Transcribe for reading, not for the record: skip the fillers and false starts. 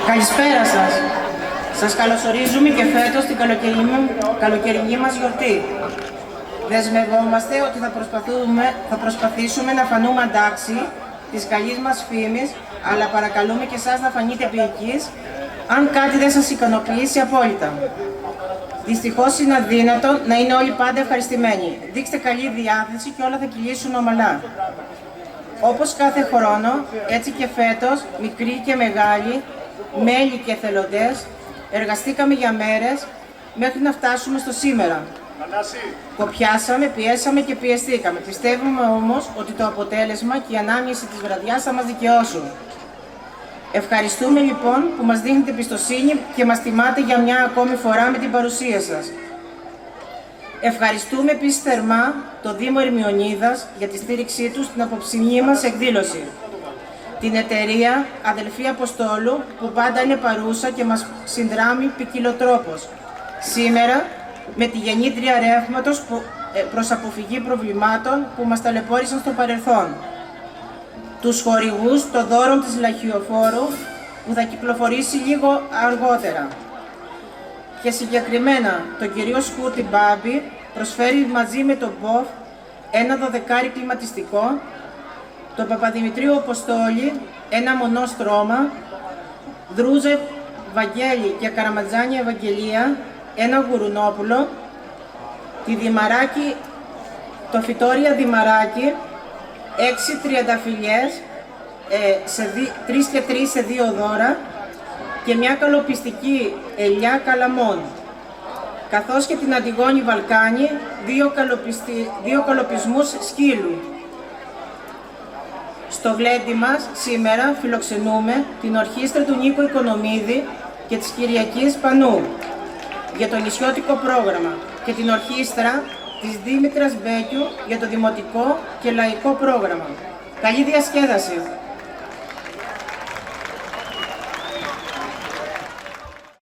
Καλησπέρα σας. Σας καλωσορίζουμε και φέτος στην καλοκαιρινή μας γιορτή. Δεσμευόμαστε ότι θα προσπαθήσουμε να φανούμε αντάξιοι της καλής μας φήμης, αλλά παρακαλούμε και εσάς να φανείτε επίοικείς αν κάτι δεν σας ικανοποιήσει απόλυτα. Δυστυχώς είναι αδύνατο να είναι όλοι πάντα ευχαριστημένοι. Δείξτε καλή διάθεση και όλα θα κυλήσουν ομαλά. Όπως κάθε χρόνο, έτσι και φέτος, μικροί και μεγάλοι, μέλη και εθελοντές, εργαστήκαμε για μέρες μέχρι να φτάσουμε στο σήμερα. Κοπιάσαμε, πιέσαμε και πιεστήκαμε. Πιστεύουμε όμως ότι το αποτέλεσμα και η ανάμνηση της βραδιάς θα μας δικαιώσουν. Ευχαριστούμε λοιπόν που μας δίνετε εμπιστοσύνη και μας τιμάτε για μια ακόμη φορά με την παρουσία σας. Ευχαριστούμε επίσης θερμά το Δήμο Ερμιονίδας για τη στήριξή του στην απόψινή μας εκδήλωση. Την εταιρεία Αδελφή Αποστόλου που πάντα είναι παρούσα και μας συνδράμει ποικιλοτρόπως. Σήμερα με τη γεννήτρια ρεύματος προς αποφυγή προβλημάτων που μας ταλαιπώρησαν στο παρελθόν. Τους χορηγούς των δώρων της Λαχιοφόρου που θα κυκλοφορήσει λίγο αργότερα. Και συγκεκριμένα τον κυρίο Σκούτη Μπάμπη προσφέρει μαζί με τον ΠΟΦ ένα 12 κλιματιστικό, τον Παπαδημητρίου Αποστόλη ένα μονό στρώμα, Δρούζε Βαγγέλη και Καραματζάνια Ευαγγελία ένα γουρουνόπουλο, τη Δημαράκη, το Φυτόρια Δημαράκη 6 τριανταφυλλιές, 3 και 3 σε 2 δώρα και μια καλοπιστική ελιά καλαμών, καθώς και την Αντιγόνη Βαλκάνη, 2 καλοπισμούς σκύλου. Στο γλέντι μας σήμερα φιλοξενούμε την ορχήστρα του Νίκο Οικονομίδη και της Κυριακής Πανού για το νησιώτικο πρόγραμμα και την ορχήστρα της Δήμητρας Μπέκιου για το δημοτικό και λαϊκό πρόγραμμα. Καλή διασκέδαση!